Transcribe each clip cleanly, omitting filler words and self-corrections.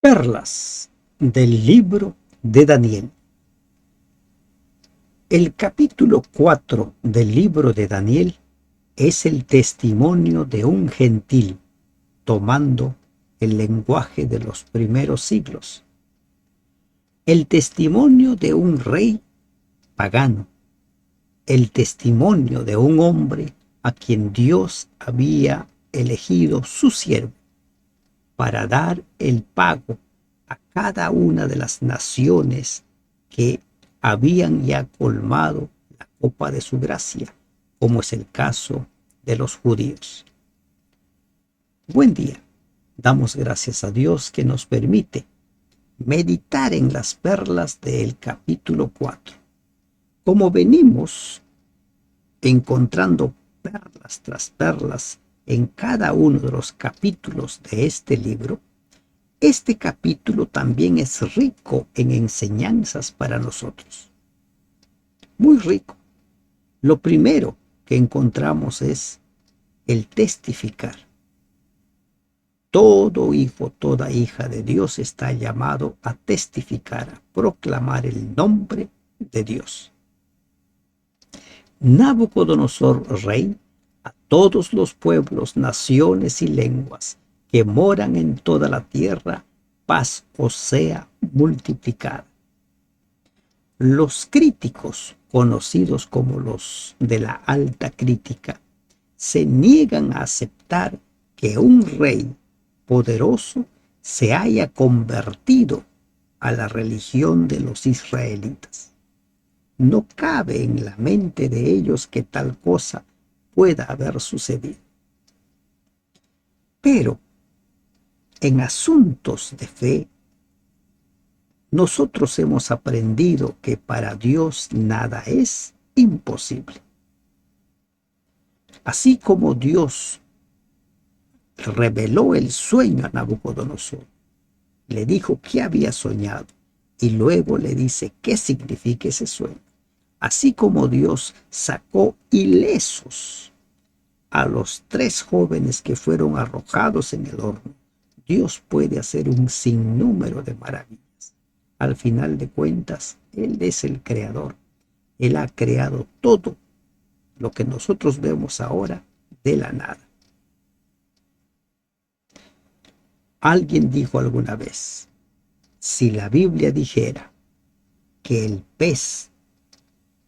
Perlas del libro de Daniel. El capítulo 4 del libro de Daniel es el testimonio de un gentil tomando el lenguaje de los primeros siglos. El testimonio de un rey pagano. El testimonio de un hombre a quien Dios había elegido su siervo para dar el pago a cada una de las naciones que habían ya colmado la copa de su gracia, como es el caso de los judíos. Buen día. Damos gracias a Dios que nos permite meditar en las perlas del capítulo 4. Como venimos encontrando perlas tras perlas en cada uno de los capítulos de este libro, este capítulo también es rico en enseñanzas para nosotros. Muy rico. Lo primero que encontramos es el testificar. Todo hijo, toda hija de Dios está llamado a testificar, a proclamar el nombre de Dios. Nabucodonosor, rey, a todos los pueblos, naciones y lenguas que moran en toda la tierra, paz os sea multiplicada. Los críticos, conocidos como los de la alta crítica, se niegan a aceptar que un rey poderoso se haya convertido a la religión de los israelitas. No cabe en la mente de ellos que tal cosa pueda haber sucedido. Pero en asuntos de fe, nosotros hemos aprendido que para Dios nada es imposible. Así como Dios reveló el sueño a Nabucodonosor, le dijo qué había soñado y luego le dice qué significa ese sueño. Así como Dios sacó ilesos a los 3 jóvenes que fueron arrojados en el horno, Dios puede hacer un sinnúmero de maravillas. Al final de cuentas, Él es el creador. Él ha creado todo lo que nosotros vemos ahora de la nada. Alguien dijo alguna vez, si la Biblia dijera que el pez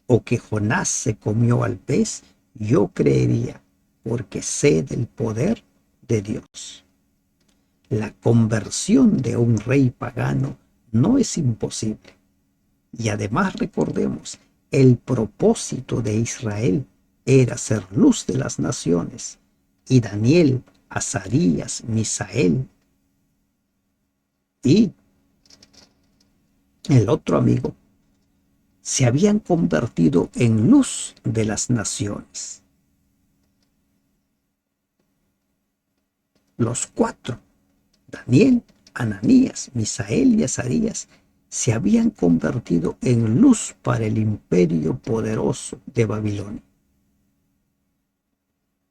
o que Jonás se comió al pez, yo creería, porque sé del poder de Dios. La conversión de un rey pagano no es imposible. Y además recordemos, el propósito de Israel era ser luz de las naciones. Y Daniel, Azarías, Misael y el otro amigo se habían convertido en luz de las naciones. Los 4, Daniel, Ananías, Misael y Azarías, se habían convertido en luz para el imperio poderoso de Babilonia.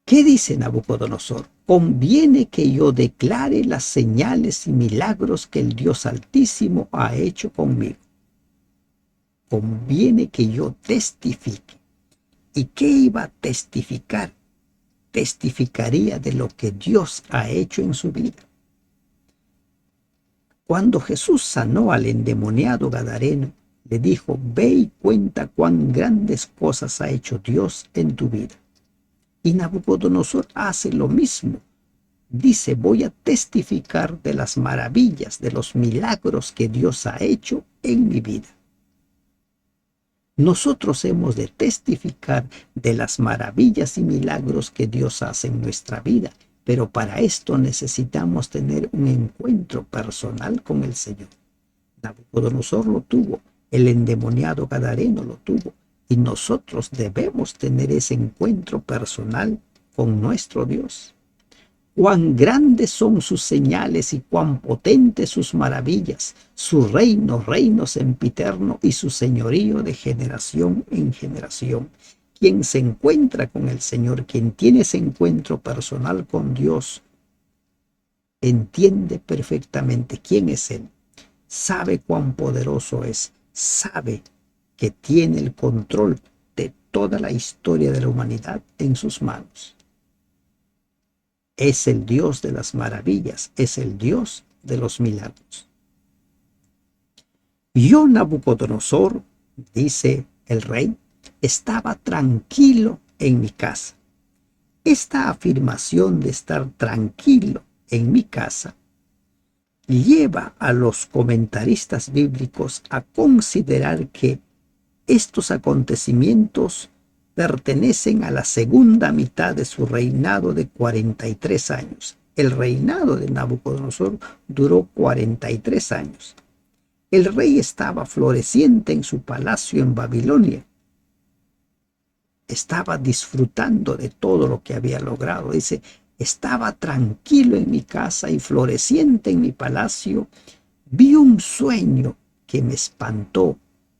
¿Qué dice Nabucodonosor? Conviene que yo declare las señales y milagros que el Dios Altísimo ha hecho conmigo. Conviene que yo testifique. ¿Y qué iba a testificar? Testificaría de lo que Dios ha hecho en su vida. Cuando Jesús sanó al endemoniado gadareno, le dijo, ve y cuenta cuán grandes cosas ha hecho Dios en tu vida. Y Nabucodonosor hace lo mismo. Dice, voy a testificar de las maravillas, de los milagros que Dios ha hecho en mi vida. Nosotros hemos de testificar de las maravillas y milagros que Dios hace en nuestra vida, pero para esto necesitamos tener un encuentro personal con el Señor. Nabucodonosor lo tuvo, el endemoniado gadareno lo tuvo, y nosotros debemos tener ese encuentro personal con nuestro Dios. Cuán grandes son sus señales y cuán potentes sus maravillas, su reino sempiterno y su señorío de generación en generación. Quien se encuentra con el Señor, quien tiene ese encuentro personal con Dios, entiende perfectamente quién es Él, sabe cuán poderoso es, sabe que tiene el control de toda la historia de la humanidad en sus manos. Es el Dios de las maravillas, es el Dios de los milagros. Yo, Nabucodonosor, dice el rey, estaba tranquilo en mi casa. Esta afirmación de estar tranquilo en mi casa lleva a los comentaristas bíblicos a considerar que estos acontecimientos pertenecen a la segunda mitad de su reinado de 43 años. El reinado de Nabucodonosor duró 43 años. El rey estaba floreciente en su palacio en Babilonia. Estaba disfrutando de todo lo que había logrado. Dice, estaba tranquilo en mi casa y floreciente en mi palacio. Vi un sueño que me espantó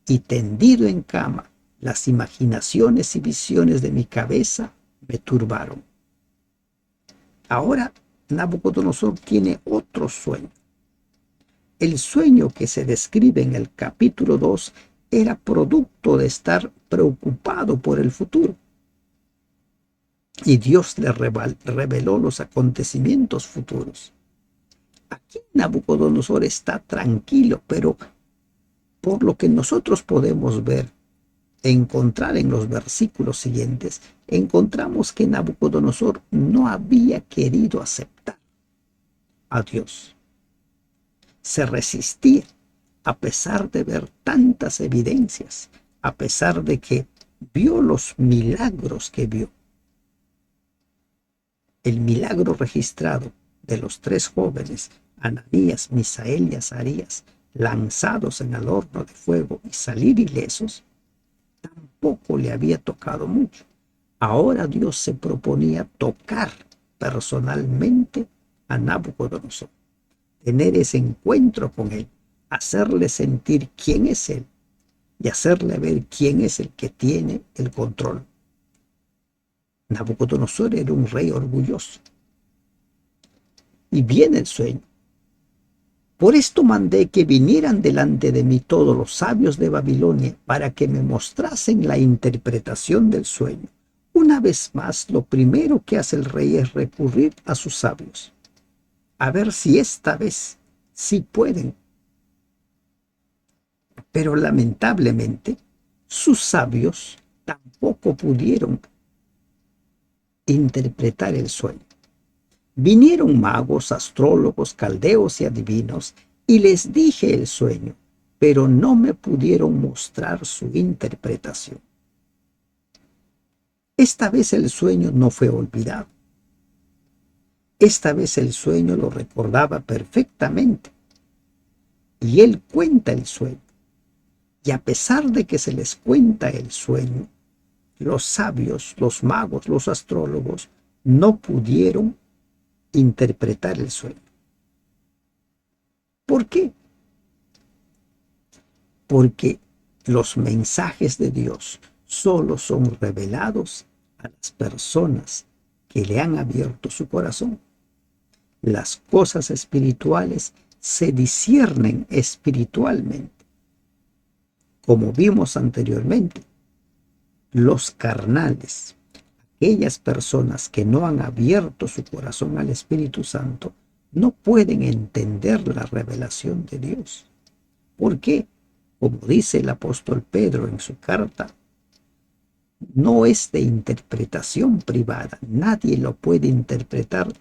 y tendido en cama, las imaginaciones y visiones de mi cabeza me turbaron. Ahora Nabucodonosor tiene otro sueño. El sueño que se describe en el capítulo 2 era producto de estar preocupado por el futuro. Y Dios le reveló los acontecimientos futuros. Aquí Nabucodonosor está tranquilo, pero por lo que nosotros podemos ver, encontrar en los versículos siguientes, encontramos que Nabucodonosor no había querido aceptar a Dios. Se resistía a pesar de ver tantas evidencias, a pesar de que vio los milagros que vio. El milagro registrado de los 3 jóvenes, Ananías, Misael y Azarías, lanzados en el horno de fuego y salir ilesos, tampoco le había tocado mucho. Ahora Dios se proponía tocar personalmente a Nabucodonosor, tener ese encuentro con él, hacerle sentir quién es él y hacerle ver quién es el que tiene el control. Nabucodonosor era un rey orgulloso. Y viene el sueño. Por esto mandé que vinieran delante de mí todos los sabios de Babilonia para que me mostrasen la interpretación del sueño. Una vez más, lo primero que hace el rey es recurrir a sus sabios, a ver si esta vez sí pueden. Pero lamentablemente, sus sabios tampoco pudieron interpretar el sueño. Vinieron magos, astrólogos, caldeos y adivinos, y les dije el sueño, pero no me pudieron mostrar su interpretación. Esta vez el sueño no fue olvidado. Esta vez el sueño lo recordaba perfectamente. Y él cuenta el sueño. Y a pesar de que se les cuenta el sueño, los sabios, los magos, los astrólogos, no pudieron interpretar el sueño. ¿Por qué? Porque los mensajes de Dios solo son revelados a las personas que le han abierto su corazón. Las cosas espirituales se disciernen espiritualmente. Como vimos anteriormente, los carnales, aquellas personas que no han abierto su corazón al Espíritu Santo, no pueden entender la revelación de Dios. ¿Por qué? Como dice el apóstol Pedro en su carta, no es de interpretación privada. Nadie lo puede interpretar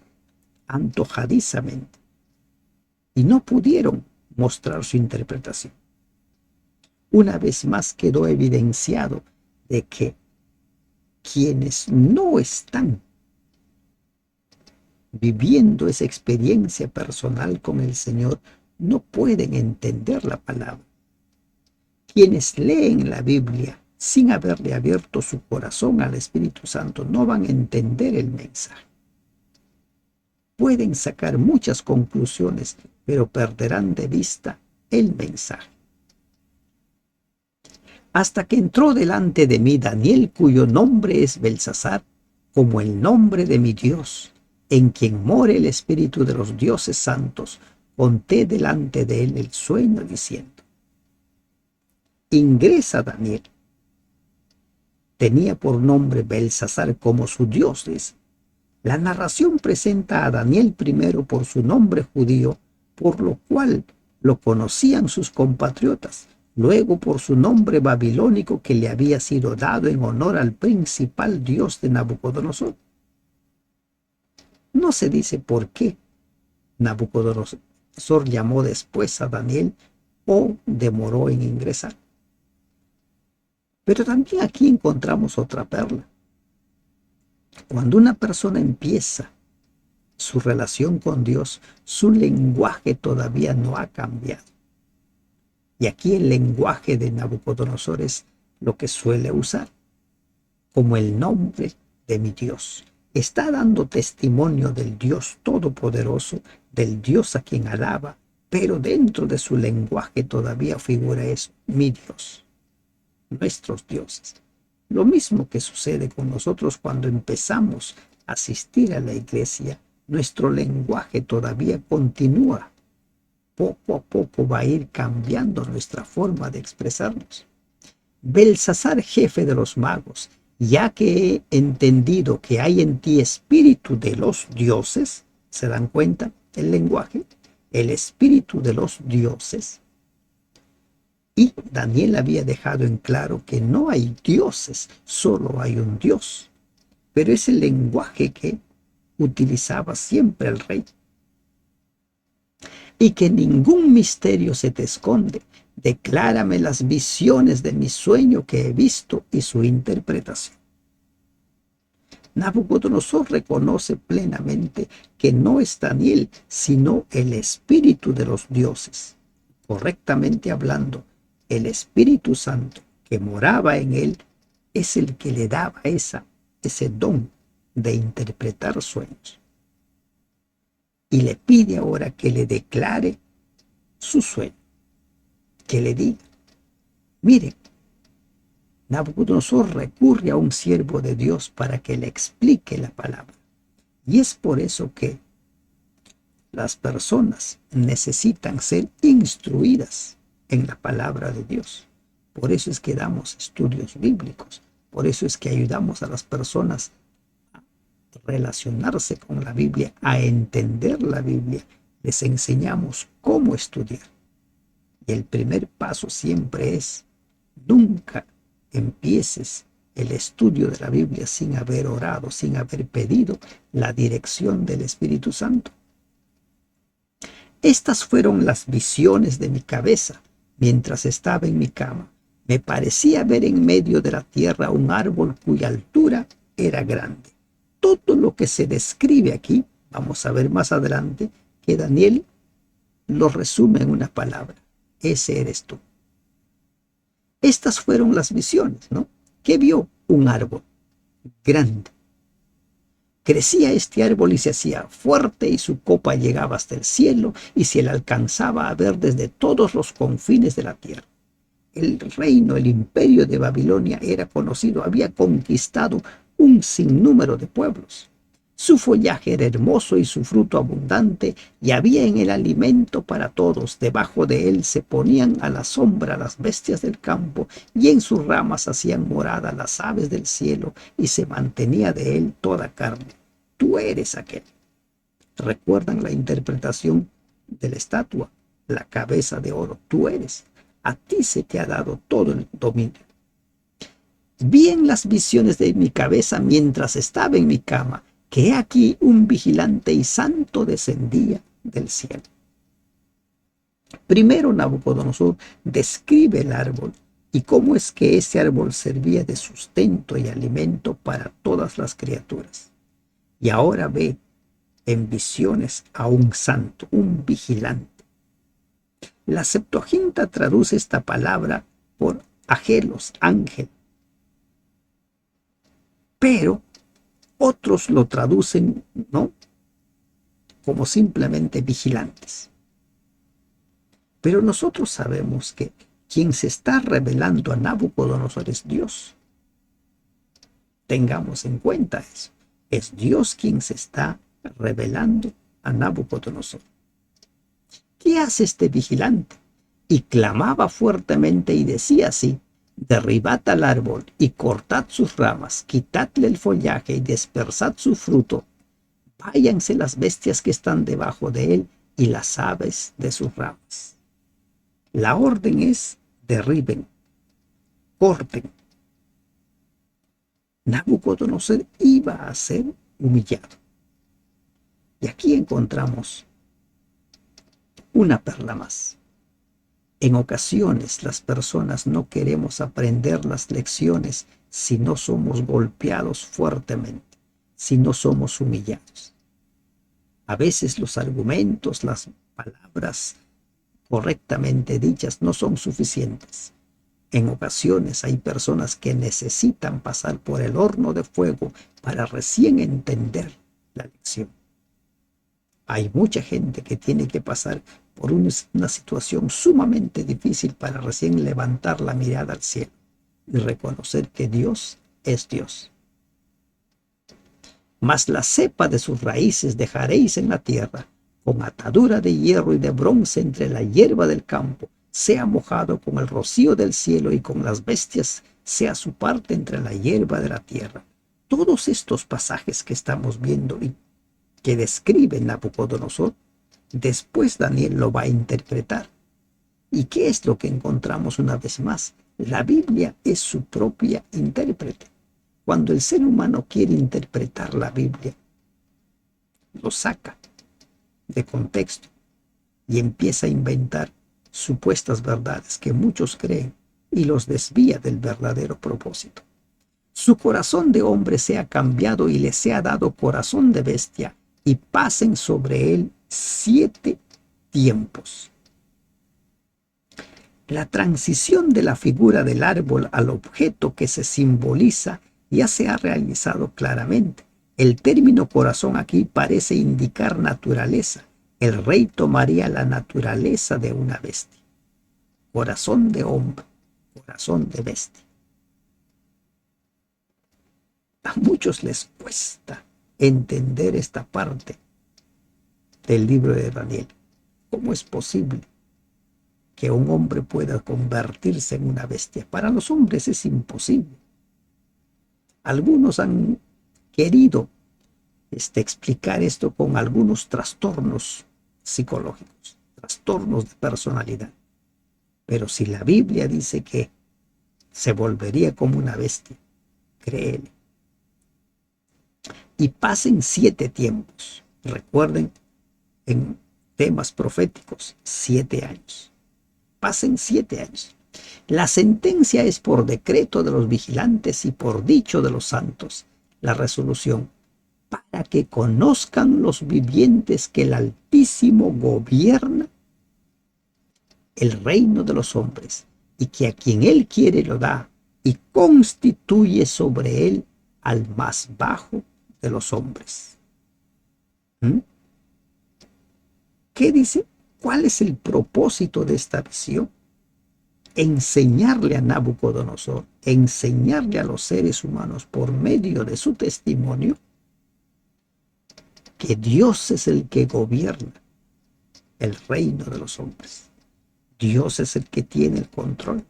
antojadizamente. Y no pudieron mostrar su interpretación. Una vez más quedó evidenciado de que quienes no están viviendo esa experiencia personal con el Señor no pueden entender la palabra. Quienes leen la Biblia sin haberle abierto su corazón al Espíritu Santo no van a entender el mensaje. Pueden sacar muchas conclusiones, pero perderán de vista el mensaje. Hasta que entró delante de mí Daniel, cuyo nombre es Belsasar, como el nombre de mi Dios, en quien more el espíritu de los dioses santos, conté delante de él el sueño diciendo: ingresa Daniel. Tenía por nombre Belsasar como su dios, dice. La narración presenta a Daniel primero por su nombre judío, por lo cual lo conocían sus compatriotas, luego por su nombre babilónico que le había sido dado en honor al principal dios de Nabucodonosor. No se dice por qué Nabucodonosor llamó después a Daniel o demoró en ingresar. Pero también aquí encontramos otra perla. Cuando una persona empieza su relación con Dios, su lenguaje todavía no ha cambiado. Y aquí el lenguaje de Nabucodonosor es lo que suele usar, como el nombre de mi Dios. Está dando testimonio del Dios Todopoderoso, del Dios a quien alaba, pero dentro de su lenguaje todavía figura eso, mi Dios, nuestros dioses. Lo mismo que sucede con nosotros cuando empezamos a asistir a la iglesia, nuestro lenguaje todavía continúa. Poco a poco va a ir cambiando nuestra forma de expresarnos. Belsasar, jefe de los magos, ya que he entendido que hay en ti espíritu de los dioses, ¿se dan cuenta el lenguaje? El espíritu de los dioses. Y Daniel había dejado en claro que no hay dioses, solo hay un Dios. Pero es el lenguaje que utilizaba siempre el rey. Y que ningún misterio se te esconde. Declárame las visiones de mi sueño que he visto y su interpretación. Nabucodonosor reconoce plenamente que no es Daniel, sino el espíritu de los dioses. Correctamente hablando, el Espíritu Santo que moraba en él es el que le daba ese don de interpretar sueños. Y le pide ahora que le declare su sueño, que le diga. Miren, Nabucodonosor recurre a un siervo de Dios para que le explique la palabra. Y es por eso que las personas necesitan ser instruidas en la palabra de Dios. Por eso es que damos estudios bíblicos. Por eso es que ayudamos a las personas a relacionarse con la Biblia, a entender la Biblia. Les enseñamos cómo estudiar. Y el primer paso siempre es: nunca empieces el estudio de la Biblia sin haber orado, sin haber pedido la dirección del Espíritu Santo. Estas fueron las visiones de mi cabeza mientras estaba en mi cama. Me parecía ver en medio de la tierra un árbol cuya altura era grande. Todo lo que se describe aquí, vamos a ver más adelante, que Daniel lo resume en una palabra: ese eres tú. Estas fueron las visiones, ¿no? ¿Qué vio? Un árbol grande. Crecía este árbol y se hacía fuerte y su copa llegaba hasta el cielo y se le alcanzaba a ver desde todos los confines de la tierra. El reino, el imperio de Babilonia era conocido, había conquistado un sinnúmero de pueblos. Su follaje era hermoso y su fruto abundante, y había en el alimento para todos. Debajo de él se ponían a la sombra las bestias del campo, y en sus ramas hacían morada las aves del cielo, y se mantenía de él toda carne. Tú eres aquel. ¿Recuerdan la interpretación de la estatua? La cabeza de oro. Tú eres. A ti se te ha dado todo el dominio. Vi en las visiones de mi cabeza mientras estaba en mi cama, que aquí un vigilante y santo descendía del cielo. Primero Nabucodonosor describe el árbol y cómo es que ese árbol servía de sustento y alimento para todas las criaturas. Y ahora ve en visiones a un santo, un vigilante. La Septuaginta traduce esta palabra por agelos, ángel. Pero otros lo traducen, ¿no?, como simplemente vigilantes. Pero nosotros sabemos que quien se está revelando a Nabucodonosor es Dios. Tengamos en cuenta eso. Es Dios quien se está revelando a Nabucodonosor: ¿qué hace este vigilante? Y clamaba fuertemente y decía así: derribad al árbol y cortad sus ramas, quitadle el follaje y dispersad su fruto. Váyanse las bestias que están debajo de él y las aves de sus ramas. La orden es: derriben, corten. Nabucodonosor iba a ser humillado. Y aquí encontramos una perla más. En ocasiones las personas no queremos aprender las lecciones si no somos golpeados fuertemente, si no somos humillados. A veces los argumentos, las palabras correctamente dichas no son suficientes. En ocasiones hay personas que necesitan pasar por el horno de fuego para recién entender la lección. Hay mucha gente que tiene que pasar por una situación sumamente difícil para recién levantar la mirada al cielo y reconocer que Dios es Dios. Mas la cepa de sus raíces dejaréis en la tierra, con atadura de hierro y de bronce entre la hierba del campo, sea mojado con el rocío del cielo y con las bestias, sea su parte entre la hierba de la tierra. Todos estos pasajes que estamos viendo y que describe Nabucodonosor, después Daniel lo va a interpretar. ¿Y qué es lo que encontramos una vez más? La Biblia es su propia intérprete. Cuando el ser humano quiere interpretar la Biblia, lo saca de contexto y empieza a inventar supuestas verdades que muchos creen y los desvía del verdadero propósito. Su corazón de hombre se ha cambiado y le sea dado corazón de bestia, y pasen sobre él 7 tiempos. La transición de la figura del árbol al objeto que se simboliza ya se ha realizado claramente. El término corazón aquí parece indicar naturaleza. El rey tomaría la naturaleza de una bestia. Corazón de hombre, corazón de bestia. A muchos les cuesta entender esta parte del libro de Daniel. ¿Cómo es posible que un hombre pueda convertirse en una bestia? Para los hombres es imposible. Algunos han querido explicar esto con algunos trastornos psicológicos, trastornos de personalidad. Pero si la Biblia dice que se volvería como una bestia, créele. Y pasen 7 tiempos. Recuerden, en temas proféticos, 7 años. Pasen 7 años. La sentencia es por decreto de los vigilantes y por dicho de los santos. La resolución: para que conozcan los vivientes que el Altísimo gobierna el reino de los hombres, y que a quien él quiere lo da, y constituye sobre él al más bajo de los hombres. ¿Qué dice? ¿Cuál es el propósito de esta visión? Enseñarle a Nabucodonosor, enseñarle a los seres humanos por medio de su testimonio que Dios es el que gobierna el reino de los hombres. Dios es el que tiene el control.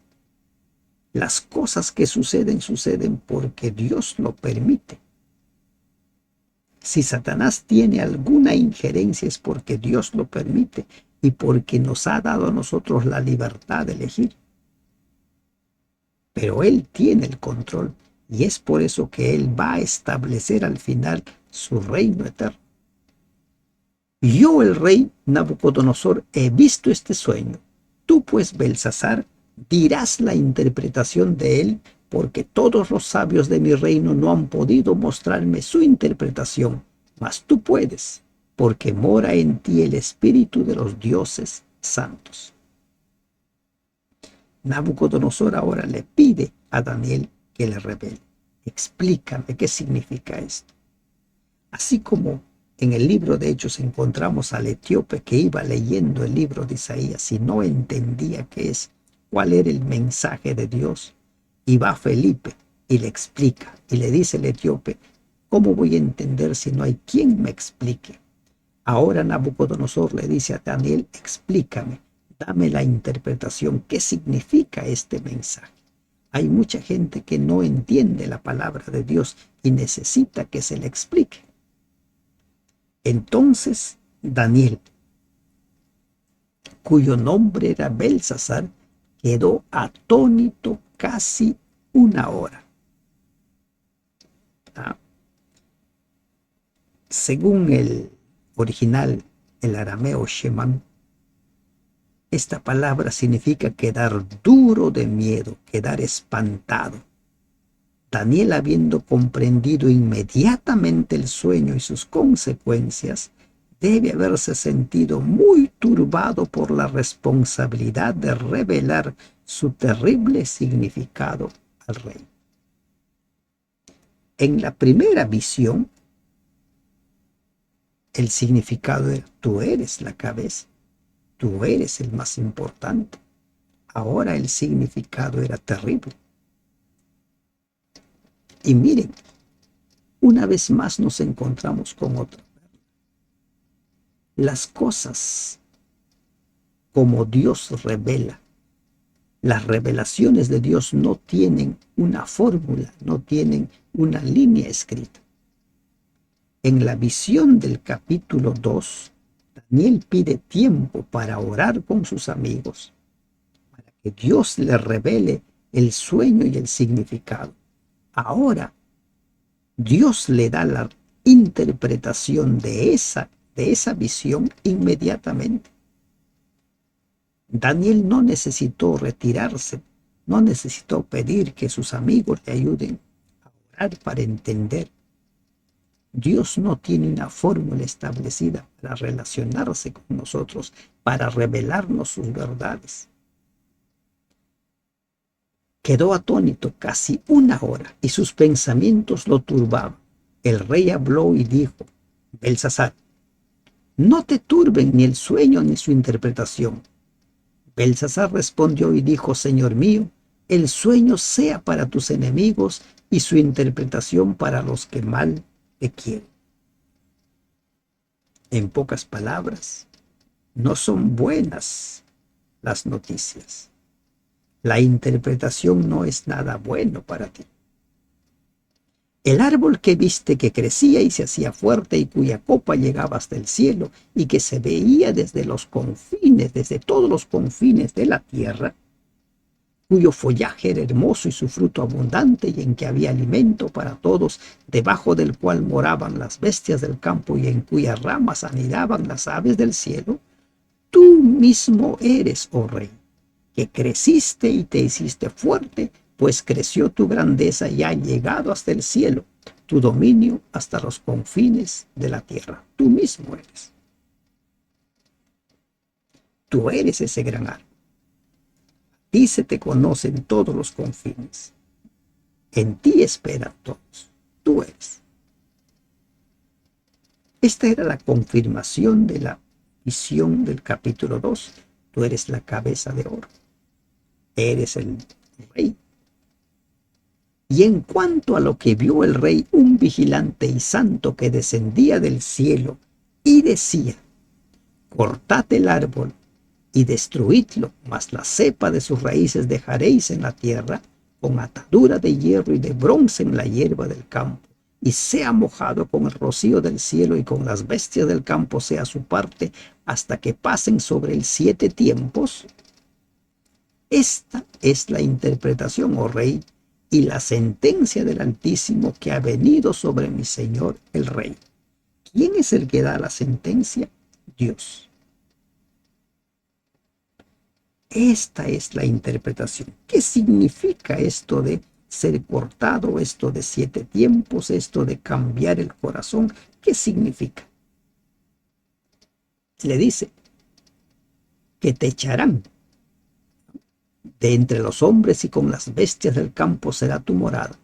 Las cosas que suceden, suceden porque Dios lo permite. Si Satanás tiene alguna injerencia es porque Dios lo permite y porque nos ha dado a nosotros la libertad de elegir. Pero Él tiene el control y es por eso que Él va a establecer al final su reino eterno. Yo, el rey Nabucodonosor, he visto este sueño. Tú, pues, Belsasar, dirás la interpretación de él, porque todos los sabios de mi reino no han podido mostrarme su interpretación, mas tú puedes, porque mora en ti el espíritu de los dioses santos. Nabucodonosor ahora le pide a Daniel que le revele. Explícame qué significa esto. Así como en el libro de Hechos encontramos al etíope que iba leyendo el libro de Isaías y no entendía cuál era el mensaje de Dios, y va Felipe y le explica y le dice al etíope ¿Cómo voy a entender si no hay quien me explique? Ahora Nabucodonosor le dice a Daniel, explícame, dame la interpretación, ¿qué significa este mensaje? Hay mucha gente que no entiende la palabra de Dios y necesita que se le explique. Entonces Daniel, cuyo nombre era Belsasar, quedó atónito casi una hora. Según el original, el arameo Sheman, esta palabra significa quedar duro de miedo, quedar espantado. Daniel, habiendo comprendido inmediatamente el sueño y sus consecuencias, debe haberse sentido muy turbado por la responsabilidad de revelar su terrible significado al rey. En la primera visión, el significado era: tú eres la cabeza, tú eres el más importante. Ahora el significado era terrible. Y miren, una vez más nos encontramos con otra. Las cosas como Dios revela, las revelaciones de Dios no tienen una fórmula, no tienen una línea escrita. En la visión del capítulo 2, Daniel pide tiempo para orar con sus amigos, para que Dios le revele el sueño y el significado. Ahora, Dios le da la interpretación de esa visión inmediatamente. Daniel no necesitó retirarse, no necesitó pedir que sus amigos le ayuden a orar para entender. Dios no tiene una fórmula establecida para relacionarse con nosotros, para revelarnos sus verdades. Quedó atónito casi una hora y sus pensamientos lo turbaban. El rey habló y dijo: Belsasar, no te turben ni el sueño ni su interpretación. Belsasar respondió y dijo: Señor mío, el sueño sea para tus enemigos y su interpretación para los que mal te quieren. En pocas palabras, no son buenas las noticias. La interpretación no es nada bueno para ti. El árbol que viste que crecía y se hacía fuerte y cuya copa llegaba hasta el cielo y que se veía desde los confines, desde todos los confines de la tierra, cuyo follaje era hermoso y su fruto abundante y en que había alimento para todos, debajo del cual moraban las bestias del campo y en cuyas ramas anidaban las aves del cielo, tú mismo eres, oh rey, que creciste y te hiciste fuerte, pues creció tu grandeza y ha llegado hasta el cielo, tu dominio hasta los confines de la tierra. Tú mismo eres. Tú eres ese gran árbol. A ti se te conocen todos los confines. En ti esperan todos. Tú eres. Esta era la confirmación de la visión del capítulo 2. Tú eres la cabeza de oro. Eres el rey. Y en cuanto a lo que vio el rey, un vigilante y santo que descendía del cielo y decía: cortad el árbol y destruidlo, mas la cepa de sus raíces dejaréis en la tierra, con atadura de hierro y de bronce en la hierba del campo, y sea mojado con el rocío del cielo y con las bestias del campo sea su parte, hasta que pasen sobre él 7 tiempos. Esta es la interpretación, oh rey, y la sentencia del Altísimo que ha venido sobre mi señor el rey. ¿Quién es el que da la sentencia? Dios. Esta es la interpretación. ¿Qué significa esto de ser cortado, esto de 7 tiempos, esto de cambiar el corazón? ¿Qué significa? Le dice que te echarán de entre los hombres y con las bestias del campo será tu morada,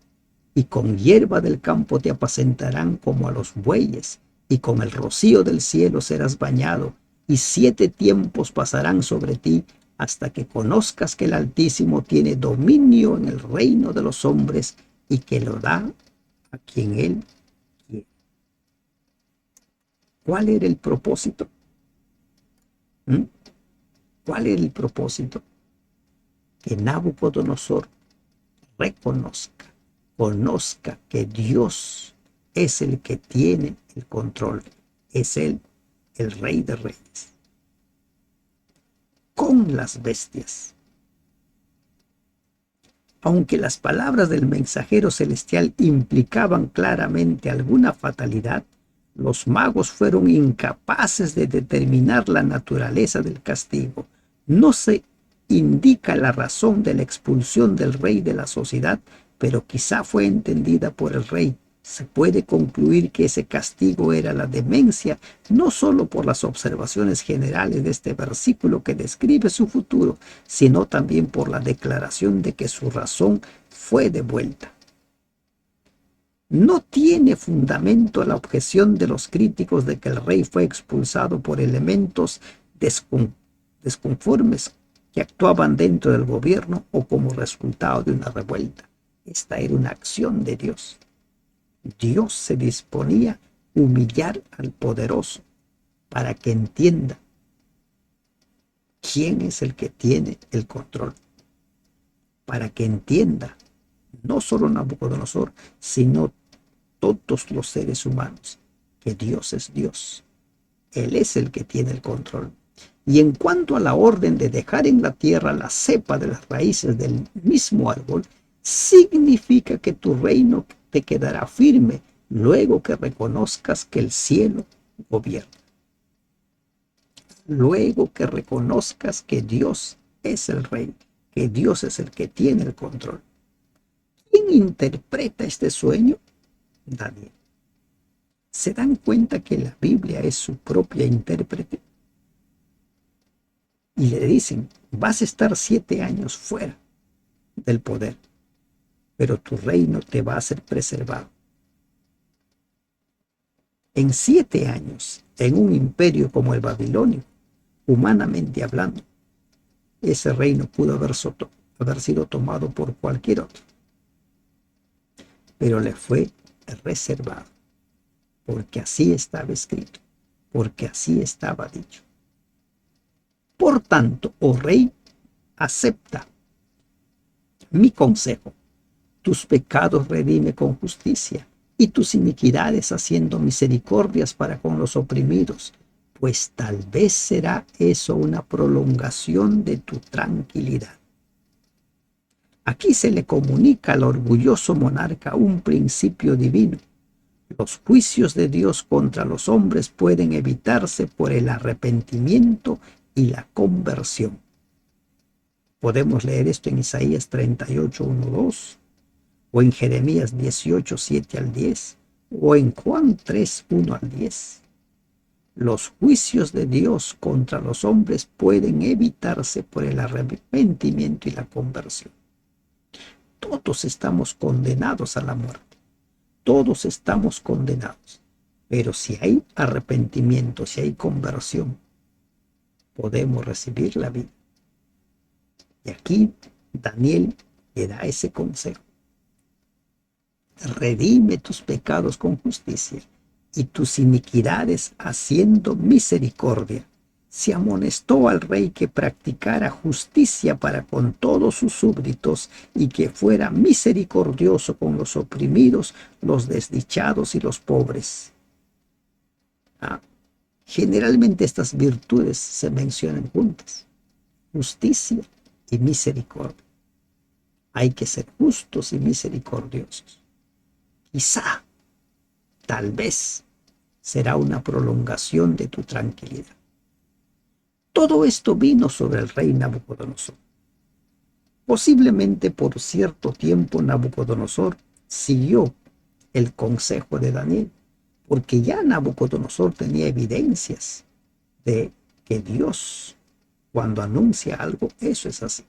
y con hierba del campo te apacentarán como a los bueyes, y con el rocío del cielo serás bañado, y 7 tiempos pasarán sobre ti, hasta que conozcas que el Altísimo tiene dominio en el reino de los hombres y que lo da a quien él ¿Cuál era el propósito? ¿Mm? ¿Cuál era el propósito? Que Nabucodonosor conozca que Dios es el que tiene el control, es Él el Rey de Reyes, con las bestias. Aunque las palabras del mensajero celestial implicaban claramente alguna fatalidad, los magos fueron incapaces de determinar la naturaleza del castigo. No se indica la razón de la expulsión del rey de la sociedad, pero quizá fue entendida por el rey. Se puede concluir que ese castigo era la demencia, no solo por las observaciones generales de este versículo que describe su futuro, sino también por la declaración de que su razón fue devuelta. No tiene fundamento la objeción de los críticos de que el rey fue expulsado por elementos desconformes que actuaban dentro del gobierno o como resultado de una revuelta. Esta era una acción de Dios. Dios se disponía a humillar al poderoso para que entienda quién es el que tiene el control, para que entienda no solo Nabucodonosor, sino todos los seres humanos, que Dios es Dios. Él es el que tiene el control. Y en cuanto a la orden de dejar en la tierra la cepa de las raíces del mismo árbol, significa que tu reino te quedará firme luego que reconozcas que el cielo gobierna. Luego que reconozcas que Dios es el rey, que Dios es el que tiene el control. ¿Quién interpreta este sueño? Daniel. ¿Se dan cuenta que la Biblia es su propia intérprete? Y le dicen, vas a estar 7 años fuera del poder, pero tu reino te va a ser preservado. En 7 años, en un imperio como el babilonio, humanamente hablando, ese reino pudo haber sido tomado por cualquier otro, pero le fue reservado, porque así estaba escrito, porque así estaba dicho. Por tanto, oh rey, acepta mi consejo. Tus pecados redime con justicia y tus iniquidades haciendo misericordias para con los oprimidos, pues tal vez será eso una prolongación de tu tranquilidad. Aquí se le comunica al orgulloso monarca un principio divino. Los juicios de Dios contra los hombres pueden evitarse por el arrepentimiento y la conversión. Podemos leer esto en Isaías 38, 1, 2, o en Jeremías 18, 7 al 10, o en Juan 3, 1 al 10. Los juicios de Dios contra los hombres pueden evitarse por el arrepentimiento y la conversión. Todos estamos condenados a la muerte. Todos estamos condenados. Pero si hay arrepentimiento, si hay conversión, podemos recibir la vida. Y aquí Daniel le da ese consejo. Redime tus pecados con justicia y tus iniquidades haciendo misericordia. Se amonestó al rey que practicara justicia para con todos sus súbditos y que fuera misericordioso con los oprimidos, los desdichados y los pobres. Generalmente estas virtudes se mencionan juntas: justicia y misericordia. Hay que ser justos y misericordiosos. Quizá, tal vez, será una prolongación de tu tranquilidad. Todo esto vino sobre el rey Nabucodonosor. Posiblemente por cierto tiempo Nabucodonosor siguió el consejo de Daniel, porque ya Nabucodonosor tenía evidencias de que Dios, cuando anuncia algo, eso es así.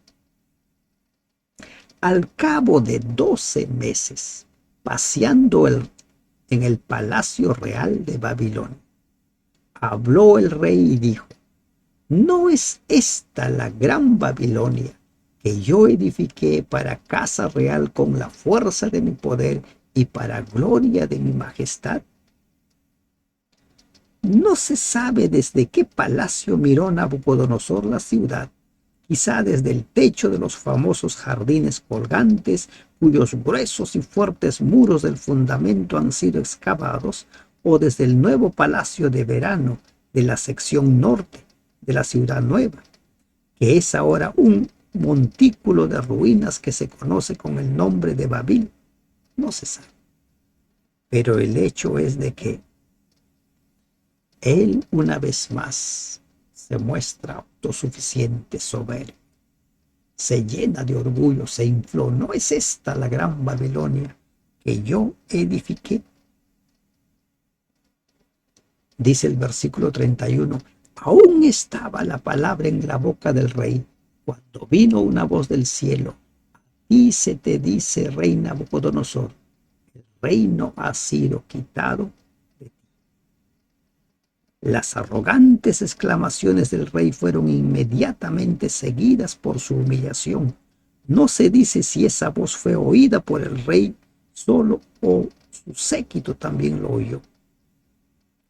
Al cabo de 12 meses, paseando en el palacio real de Babilonia, habló el rey y dijo: ¿no es esta la gran Babilonia que yo edifiqué para casa real con la fuerza de mi poder y para gloria de mi majestad? No se sabe desde qué palacio miró Nabucodonosor la ciudad, quizá desde el techo de los famosos jardines colgantes, cuyos gruesos y fuertes muros del fundamento han sido excavados, o desde el nuevo palacio de verano de la sección norte de la ciudad nueva, que es ahora un montículo de ruinas que se conoce con el nombre de Babil. No se sabe. Pero el hecho es de que él una vez más se muestra autosuficiente, soberbio, se llena de orgullo, se infló. ¿No es esta la gran Babilonia que yo edifiqué? Dice el versículo 31, aún estaba la palabra en la boca del rey, cuando vino una voz del cielo, y se te dice, rey Nabucodonosor, el reino ha sido quitado de ti. Las arrogantes exclamaciones del rey fueron inmediatamente seguidas por su humillación. No se dice si esa voz fue oída por el rey solo o su séquito también lo oyó,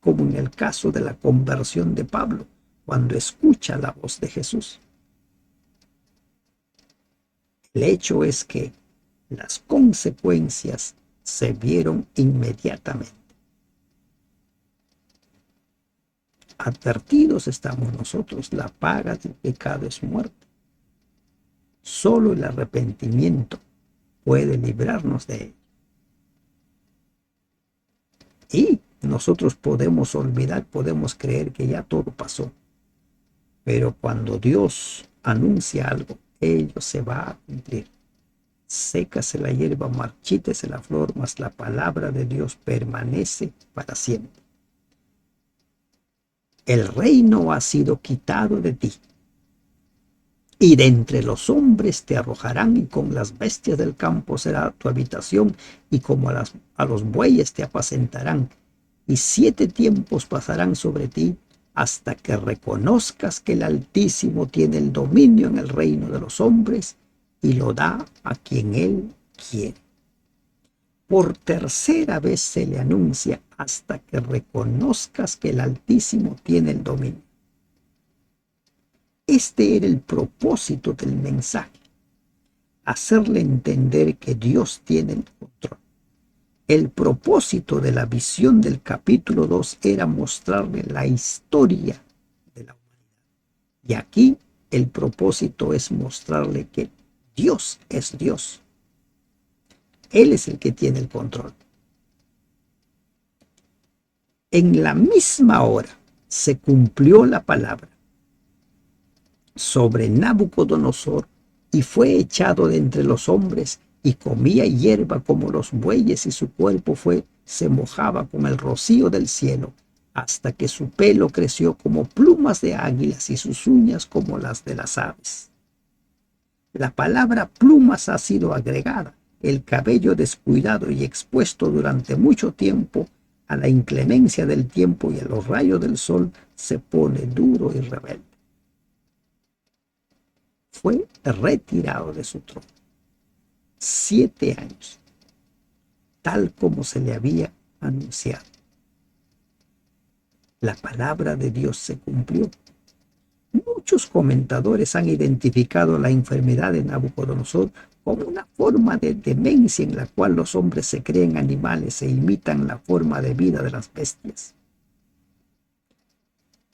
como en el caso de la conversión de Pablo, cuando escucha la voz de Jesús. El hecho es que las consecuencias se vieron inmediatamente. Advertidos estamos nosotros, la paga del pecado es muerte. Solo el arrepentimiento puede librarnos de él. Y nosotros podemos olvidar, podemos creer que ya todo pasó. Pero cuando Dios anuncia algo, ello se va a cumplir. Sécase la hierba, marchítese la flor, mas la palabra de Dios permanece para siempre. El reino ha sido quitado de ti, y de entre los hombres te arrojarán, y con las bestias del campo será tu habitación, y como a los bueyes te apacentarán, y 7 tiempos pasarán sobre ti, hasta que reconozcas que el Altísimo tiene el dominio en el reino de los hombres, y lo da a quien él quiere. Por tercera vez se le anuncia, hasta que reconozcas que el Altísimo tiene el dominio. Este era el propósito del mensaje, hacerle entender que Dios tiene el control. El propósito de la visión del capítulo 2 era mostrarle la historia de la humanidad. Y aquí el propósito es mostrarle que Dios es Dios. Él es el que tiene el control. En la misma hora se cumplió la palabra sobre Nabucodonosor, y fue echado de entre los hombres, y comía hierba como los bueyes, y su cuerpo se mojaba con el rocío del cielo, hasta que su pelo creció como plumas de águilas y sus uñas como las de las aves. La palabra plumas ha sido agregada. El cabello descuidado y expuesto durante mucho tiempo a la inclemencia del tiempo y a los rayos del sol se pone duro y rebelde. Fue retirado de su trono. 7 años, tal como se le había anunciado. La palabra de Dios se cumplió. Muchos comentadores han identificado la enfermedad de Nabucodonosor como una forma de demencia en la cual los hombres se creen animales e imitan la forma de vida de las bestias.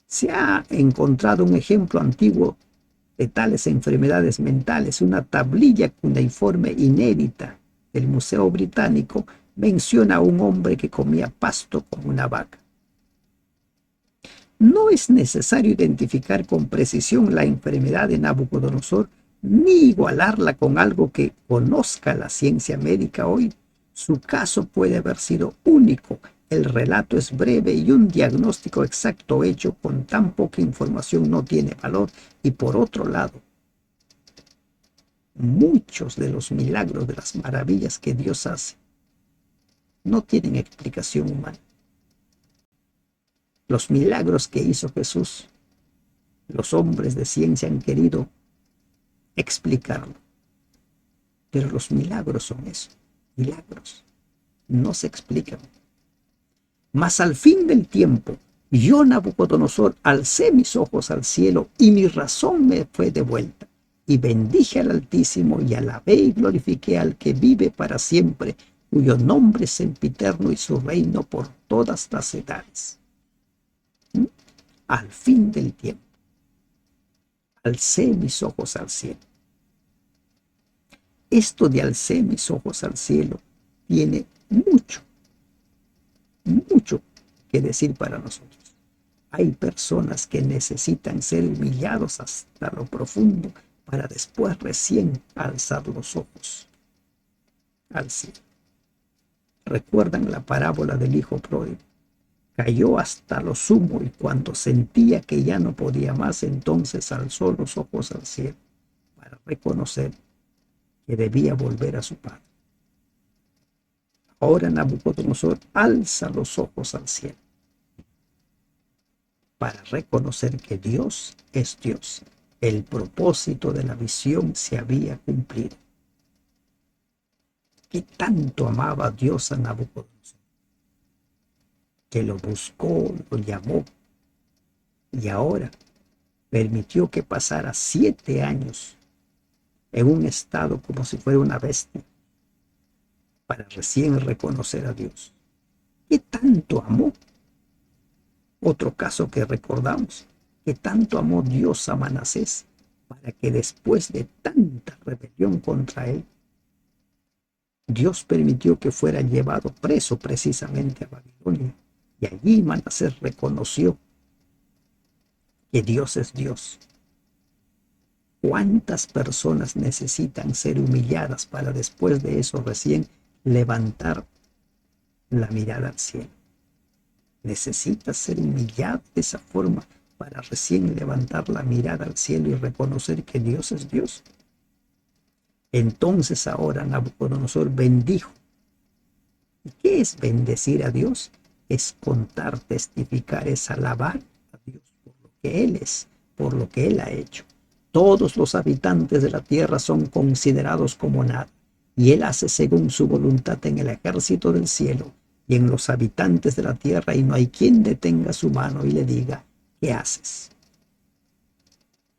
Se ha encontrado un ejemplo antiguo de tales enfermedades mentales. Una tablilla cuneiforme inédita del Museo Británico menciona a un hombre que comía pasto como una vaca. No es necesario identificar con precisión la enfermedad de Nabucodonosor ni igualarla con algo que conozca la ciencia médica hoy. Su caso puede haber sido único. El relato es breve y un diagnóstico exacto hecho con tan poca información no tiene valor. Y por otro lado, muchos de los milagros, de las maravillas que Dios hace, no tienen explicación humana. Los milagros que hizo Jesús, los hombres de ciencia han querido explicarlo. Pero los milagros son eso, milagros. No se explican. Mas al fin del tiempo, Y yo, Nabucodonosor, alcé mis ojos al cielo y mi razón me fue de vuelta. Y bendije al Altísimo y alabé y glorifiqué al que vive para siempre, cuyo nombre es sempiterno y su reino por todas las edades. ¿Mm? Al fin del tiempo, alcé mis ojos al cielo. Esto de alcé mis ojos al cielo tiene mucho, mucho que decir para nosotros. Hay personas que necesitan ser humillados hasta lo profundo para después recién alzar los ojos al cielo. ¿Recuerdan la parábola del hijo pródigo? Cayó hasta lo sumo y cuando sentía que ya no podía más, entonces alzó los ojos al cielo para reconocer que debía volver a su padre. Ahora Nabucodonosor alza los ojos al cielo para reconocer que Dios es Dios. El propósito de la visión se había cumplido. ¿Qué tanto amaba Dios a Nabucodonosor? Que lo buscó, lo llamó y ahora permitió que pasara 7 años en un estado como si fuera una bestia para recién reconocer a Dios. ¿Qué tanto amó? Otro caso que recordamos, que tanto amó Dios a Manasés para que después de tanta rebelión contra él, Dios permitió que fuera llevado preso precisamente a Babilonia. Y allí Manasés reconoció que Dios es Dios. ¿Cuántas personas necesitan ser humilladas para después de eso recién levantar la mirada al cielo? Necesitas ser humillado de esa forma para recién levantar la mirada al cielo y reconocer que Dios es Dios. Entonces ahora Nabucodonosor bendijo. ¿Y qué es bendecir a Dios? Es contar, testificar, es alabar a Dios por lo que Él es, por lo que Él ha hecho. Todos los habitantes de la tierra son considerados como nada, y Él hace según su voluntad en el ejército del cielo y en los habitantes de la tierra, y no hay quien detenga su mano y le diga, ¿qué haces?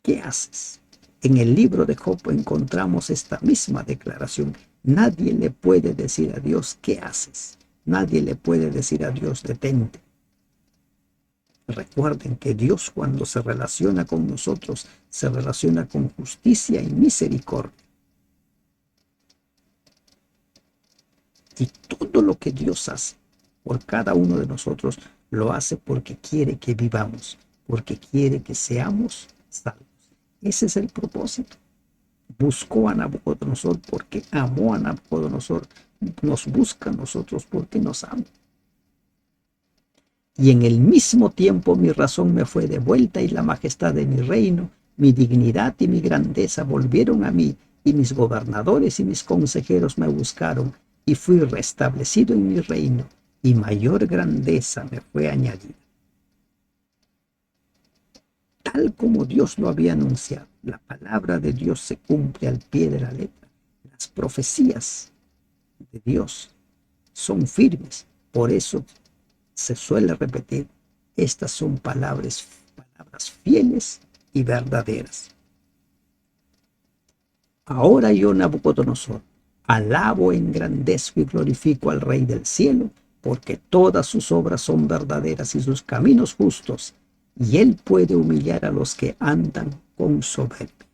¿Qué haces? En el libro de Job encontramos esta misma declaración. Nadie le puede decir a Dios, ¿qué haces? Nadie le puede decir a Dios, detente. Recuerden que Dios, cuando se relaciona con nosotros, se relaciona con justicia y misericordia. Y todo lo que Dios hace por cada uno de nosotros, lo hace porque quiere que vivamos, porque quiere que seamos salvos. Ese es el propósito. Buscó a Nabucodonosor porque amó a Nabucodonosor. Nos busca a nosotros porque nos ama. Y en el mismo tiempo mi razón me fue devuelta y la majestad de mi reino, mi dignidad y mi grandeza volvieron a mí, y mis gobernadores y mis consejeros me buscaron, y fui restablecido en mi reino, y mayor grandeza me fue añadida. Tal como Dios lo había anunciado, la palabra de Dios se cumple al pie de la letra. Las profecías de Dios son firmes. Por eso se suele repetir, estas son palabras fieles y verdaderas. Ahora yo, Nabucodonosor, alabo, engrandezco y glorifico al Rey del cielo, porque todas sus obras son verdaderas y sus caminos justos, y él puede humillar a los que andan con soberbia.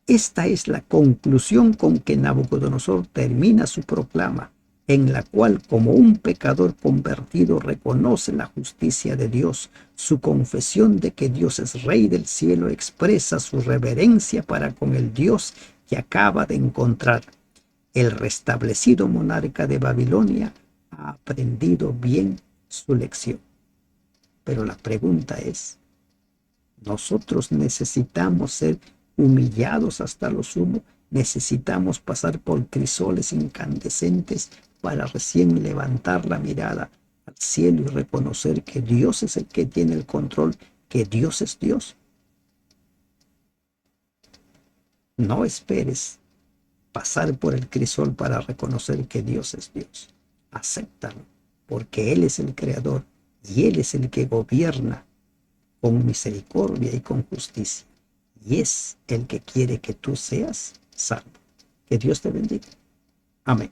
Esta es la conclusión con que Nabucodonosor termina su proclama, en la cual, como un pecador convertido, reconoce la justicia de Dios. Su confesión de que Dios es Rey del cielo expresa su reverencia para con el Dios que acaba de encontrar. El restablecido monarca de Babilonia ha aprendido bien su lección. Pero la pregunta es, ¿nosotros necesitamos ser humillados hasta lo sumo? ¿Necesitamos pasar por crisoles incandescentes para recién levantar la mirada al cielo y reconocer que Dios es el que tiene el control, que Dios es Dios? No esperes pasar por el crisol para reconocer que Dios es Dios. Acéptalo, porque Él es el creador y Él es el que gobierna con misericordia y con justicia, y es el que quiere que tú seas salvo. Que Dios te bendiga. Amén.